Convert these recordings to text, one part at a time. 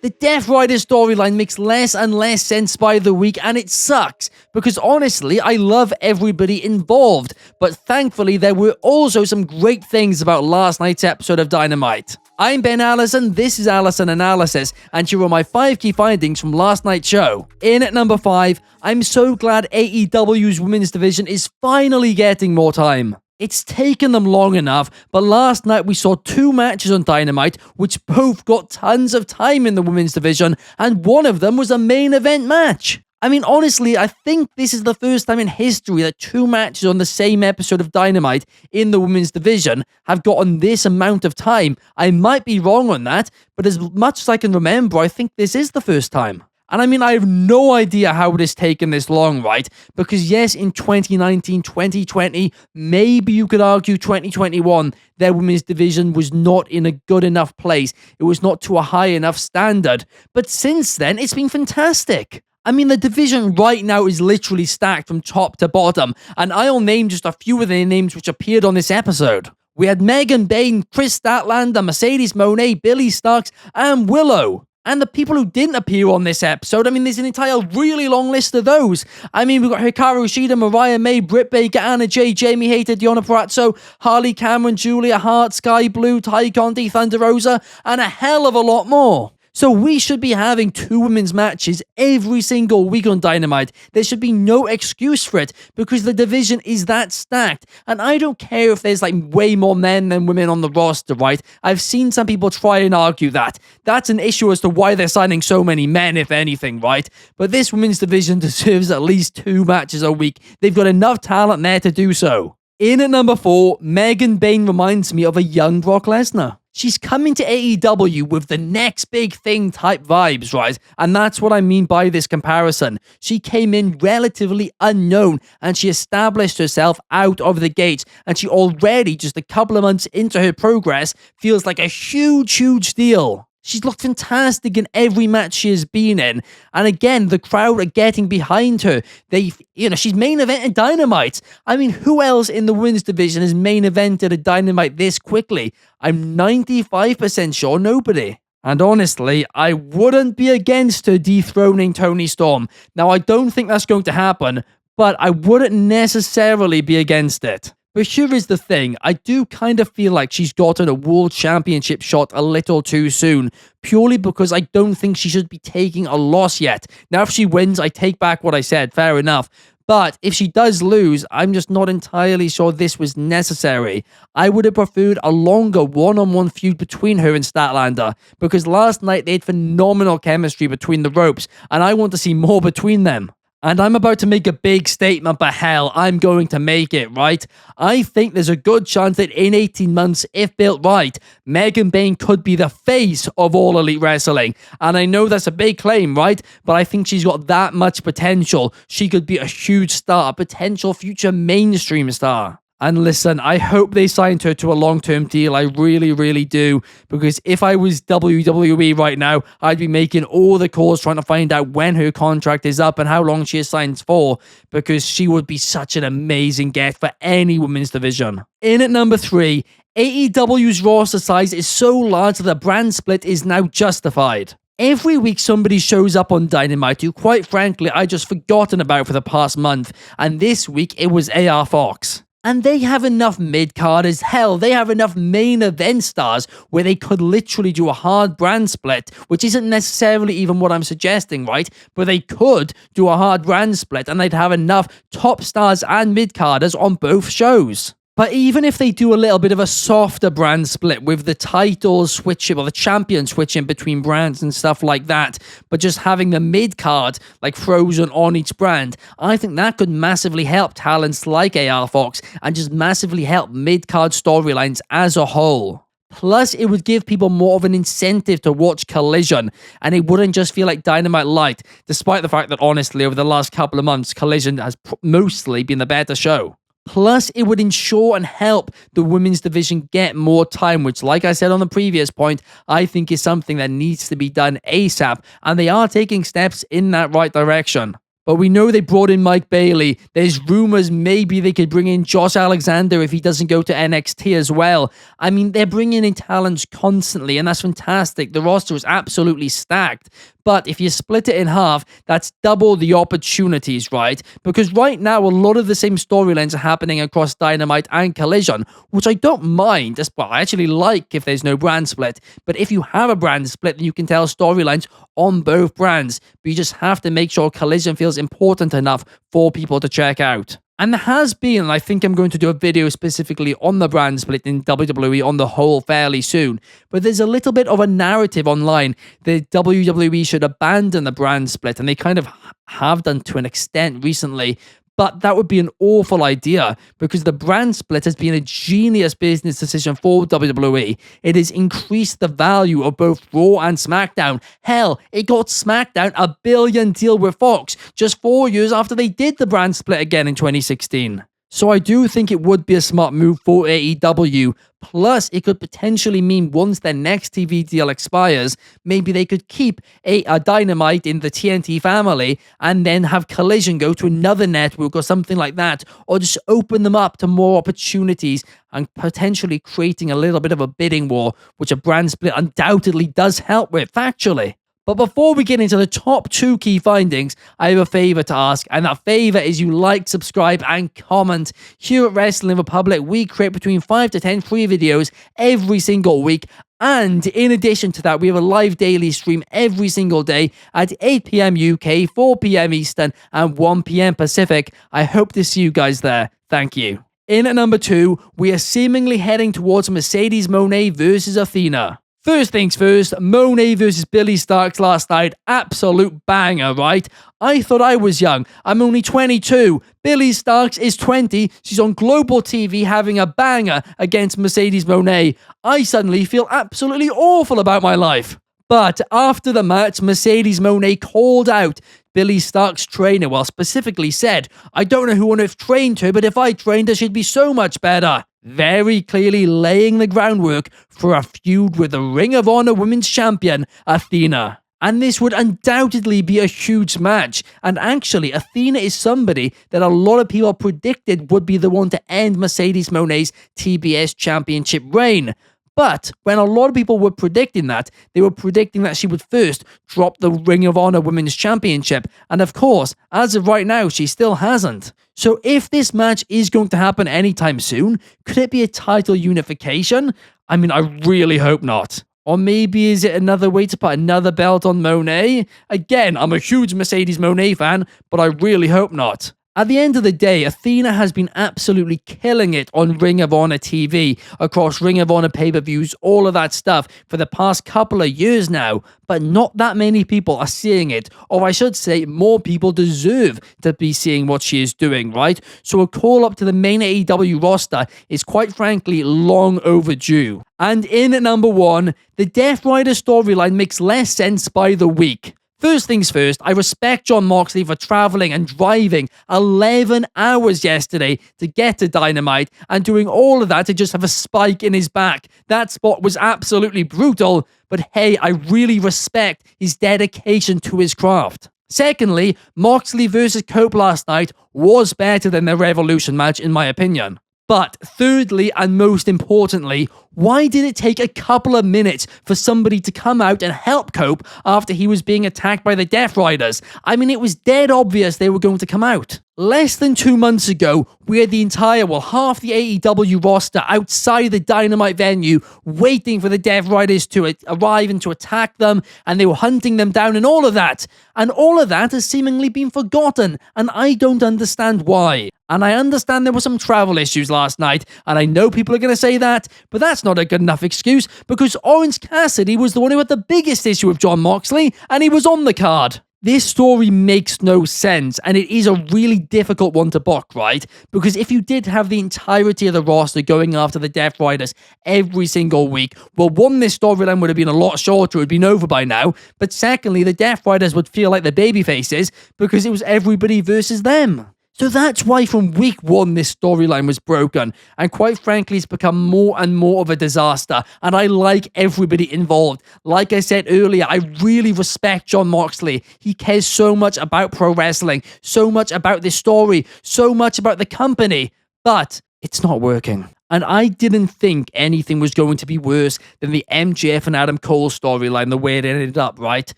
The Death Rider storyline makes less and less sense by the week, and it sucks, because honestly, I love everybody involved, but thankfully there were also some great things about last night's episode of Dynamite. I'm Ben Allison, this is Allison Analysis, and here are my 5 key findings from last night's show. In at number 5, I'm so glad AEW's women's division is finally getting more time. It's taken them long enough, but last night we saw 2 matches on Dynamite, which both got tons of time in the women's division, and one of them was a main event match. I mean, honestly, I think this is the first time in history that 2 matches on the same episode of Dynamite in the women's division have gotten this amount of time. I might be wrong on that, but as much as I can remember, I think this is the first time. And I mean, I have no idea how it has taken this long, right? Because yes, in 2019, 2020, maybe you could argue 2021, their women's division was not in a good enough place. It was not to a high enough standard. But since then, it's been fantastic. I mean, the division right now is literally stacked from top to bottom, and I'll name just a few of the names which appeared on this episode. We had Megan Bayne, Chris Statlander, Mercedes Moné, Billy Starks, and Willow. And the people who didn't appear on this episode, I mean, there's an entire really long list of those. I mean, we've got Hikaru Shida, Mariah May, Britt Baker, Anna Jay, Jamie Hayter, Deonna Purrazzo, Harley Cameron, Julia Hart, Sky Blue, Ty Conti, Thunder Rosa, and a hell of a lot more. So we should be having 2 women's matches every single week on Dynamite. There should be no excuse for it because the division is that stacked. And I don't care if there's like way more men than women on the roster, right? I've seen some people try and argue that. That's an issue as to why they're signing so many men, if anything, right? But this women's division deserves at least 2 matches a week. They've got enough talent there to do so. In at number 4, Megan Bayne reminds me of a young Brock Lesnar. She's coming to AEW with the next big thing type vibes, right? And that's what I mean by this comparison. She came in relatively unknown and she established herself out of the gate. And she already, just a couple of months into her progress, feels like a huge deal. She's looked fantastic in every match she has been in. And again, the crowd are getting behind her. She's main evented Dynamite. I mean, who else in the women's division has main evented a Dynamite this quickly? I'm 95% sure nobody. And honestly, I wouldn't be against her dethroning Toni Storm. Now, I don't think that's going to happen, but I wouldn't necessarily be against it. But here is the thing, I do kind of feel like she's gotten a world championship shot a little too soon, purely because I don't think she should be taking a loss yet. Now, if she wins, I take back what I said, fair enough. But if she does lose, I'm just not entirely sure this was necessary. I would have preferred a longer one-on-one feud between her and Statlander, because last night they had phenomenal chemistry between the ropes, and I want to see more between them. And I'm about to make a big statement, but hell, I'm going to make it, right? I think there's a good chance that in 18 months, if built right, Megan Bayne could be the face of All Elite Wrestling. And I know that's a big claim, right? But I think she's got that much potential. She could be a huge star, a potential future mainstream star. And listen, I hope they signed her to a long-term deal. I really do. Because if I was WWE right now, I'd be making all the calls trying to find out when her contract is up and how long she has signed for. Because she would be such an amazing get for any women's division. In at number 3, AEW's roster size is so large that the brand split is now justified. Every week somebody shows up on Dynamite who, quite frankly, I just forgotten about for the past month. And this week, it was AR Fox. And they have enough mid-carders, hell, they have enough main event stars where they could literally do a hard brand split, which isn't necessarily even what I'm suggesting, right? But they could do a hard brand split and they'd have enough top stars and mid-carders on both shows. But even if they do a little bit of a softer brand split with the titles switching or the champion switching between brands and stuff like that, but just having the mid-card like frozen on each brand, I think that could massively help talents like AR Fox and just massively help mid-card storylines as a whole. Plus, it would give people more of an incentive to watch Collision, and it wouldn't just feel like Dynamite Light, despite the fact that honestly, over the last couple of months, Collision has mostly been the better show. Plus, it would ensure and help the women's division get more time, which, like I said on the previous point, I think is something that needs to be done ASAP, and they are taking steps in that right direction. But we know they brought in Mike Bailey. There's rumors maybe they could bring in Josh Alexander if he doesn't go to NXT as well. I mean, they're bringing in talents constantly, and that's fantastic. The roster is absolutely stacked. But if you split it in half, that's double the opportunities, right? Because right now, a lot of the same storylines are happening across Dynamite and Collision, which I don't mind. Well, I actually like if there's no brand split. But if you have a brand split, then you can tell storylines on both brands. But you just have to make sure Collision feels important enough for people to check out. And there has been, and I think I'm going to do a video specifically on the brand split in WWE on the whole fairly soon, but there's a little bit of a narrative online that WWE should abandon the brand split, and they kind of have done to an extent recently. But that would be an awful idea because the brand split has been a genius business decision for WWE. It has increased the value of both Raw and SmackDown. Hell, it got SmackDown a $1 billion deal with Fox just 4 years after they did the brand split again in 2016. So I do think it would be a smart move for AEW. Plus, it could potentially mean once their next TV deal expires, maybe they could keep a Dynamite in the TNT family and then have Collision go to another network or something like that, or just open them up to more opportunities and potentially creating a little bit of a bidding war, which a brand split undoubtedly does help with, factually. But before we get into the top 2 key findings, I have a favor to ask, and that favor is you like, subscribe, and comment. Here at Wrestling Republic, we create between 5 to 10 free videos every single week, and in addition to that, we have a live daily stream every single day at 8 p.m. UK, 4 p.m. Eastern, and 1 p.m. Pacific. I hope to see you guys there. Thank you. In at number 2, we are seemingly heading towards Mercedes Moné versus Athena. First things first, Moné versus Billie Starkz last night, absolute banger, right? I thought I was young. I'm only 22. Billie Starkz is 20. She's on global TV having a banger against Mercedes Moné. I suddenly feel absolutely awful about my life. But after the match, Mercedes Moné called out Billie Stark's trainer, well, specifically said, "I don't know who on earth trained her, but if I trained her, she'd be so much better." Very clearly laying the groundwork for a feud with the Ring of Honor Women's Champion, Athena. And this would undoubtedly be a huge match. And actually, Athena is somebody that a lot of people predicted would be the one to end Mercedes Moné's TBS Championship reign. But when a lot of people were predicting that, they were predicting that she would first drop the Ring of Honor Women's Championship. And of course, as of right now, she still hasn't. So if this match is going to happen anytime soon, could it be a title unification? I mean, I really hope not. Or maybe is it another way to put another belt on Moné? Again, I'm a huge Mercedes Moné fan, but I really hope not. At the end of the day, Athena has been absolutely killing it on Ring of Honor TV, across Ring of Honor pay-per-views, all of that stuff for the past couple of years now, but not that many people are seeing it, or I should say more people deserve to be seeing what she is doing, right? So a call up to the main AEW roster is quite frankly long overdue. And in at number 1, the Death Rider storyline makes less sense by the week. First things first, I respect Jon Moxley for traveling and driving 11 hours yesterday to get to Dynamite and doing all of that to just have a spike in his back. That spot was absolutely brutal, but hey, I really respect his dedication to his craft. Secondly, Moxley versus Cope last night was better than the Revolution match in my opinion. But thirdly, and most importantly, why did it take a couple of minutes for somebody to come out and help Cope after he was being attacked by the Death Riders? I mean, it was dead obvious they were going to come out. Less than 2 months ago, we had the entire, half the AEW roster outside the Dynamite venue waiting for the Death Riders to arrive and to attack them, and they were hunting them down and all of that. And all of that has seemingly been forgotten, and I don't understand why. And I understand there were some travel issues last night, and I know people are going to say that, but that's not a good enough excuse, because Orange Cassidy was the one who had the biggest issue with Jon Moxley, and he was on the card. This story makes no sense, and it is a really difficult one to book, right? Because if you did have the entirety of the roster going after the Death Riders every single week, well, one, this storyline would have been a lot shorter, it would have been over by now, but secondly, the Death Riders would feel like the babyfaces because it was everybody versus them. So that's why from week one, this storyline was broken. And quite frankly, it's become more and more of a disaster. And I like everybody involved. Like I said earlier, I really respect Jon Moxley. He cares so much about pro wrestling, so much about this story, so much about the company. But it's not working. And I didn't think anything was going to be worse than the MJF and Adam Cole storyline, the way it ended up, right?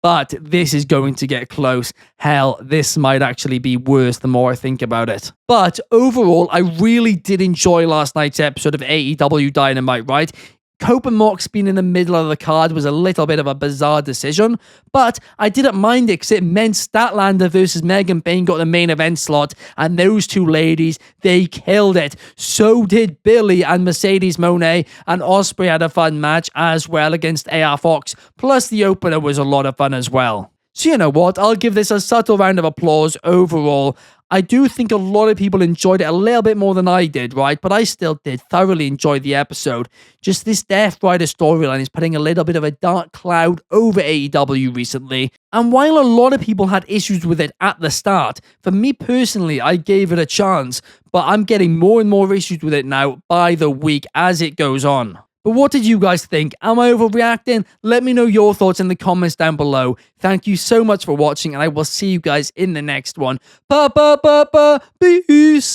But this is going to get close. Hell, this might actually be worse the more I think about it. But overall, I really did enjoy last night's episode of AEW Dynamite, right? Cope and Mox being in the middle of the card was a little bit of a bizarre decision, but I didn't mind it because it meant Statlander versus Megan Payne got the main event slot, and those two ladies, they killed it. So did Billy and Mercedes Moné, and Ospreay had a fun match as well against AR Fox, plus the opener was a lot of fun as well. So you know what, I'll give this a subtle round of applause overall. I do think a lot of people enjoyed it a little bit more than I did, right? But I still did thoroughly enjoy the episode. Just this Death Rider storyline is putting a little bit of a dark cloud over AEW recently. And while a lot of people had issues with it at the start, for me personally, I gave it a chance. But I'm getting more and more issues with it now by the week as it goes on. But what did you guys think? Am I overreacting? Let me know your thoughts in the comments down below. Thank you so much for watching, and I will see you guys in the next one. Peace!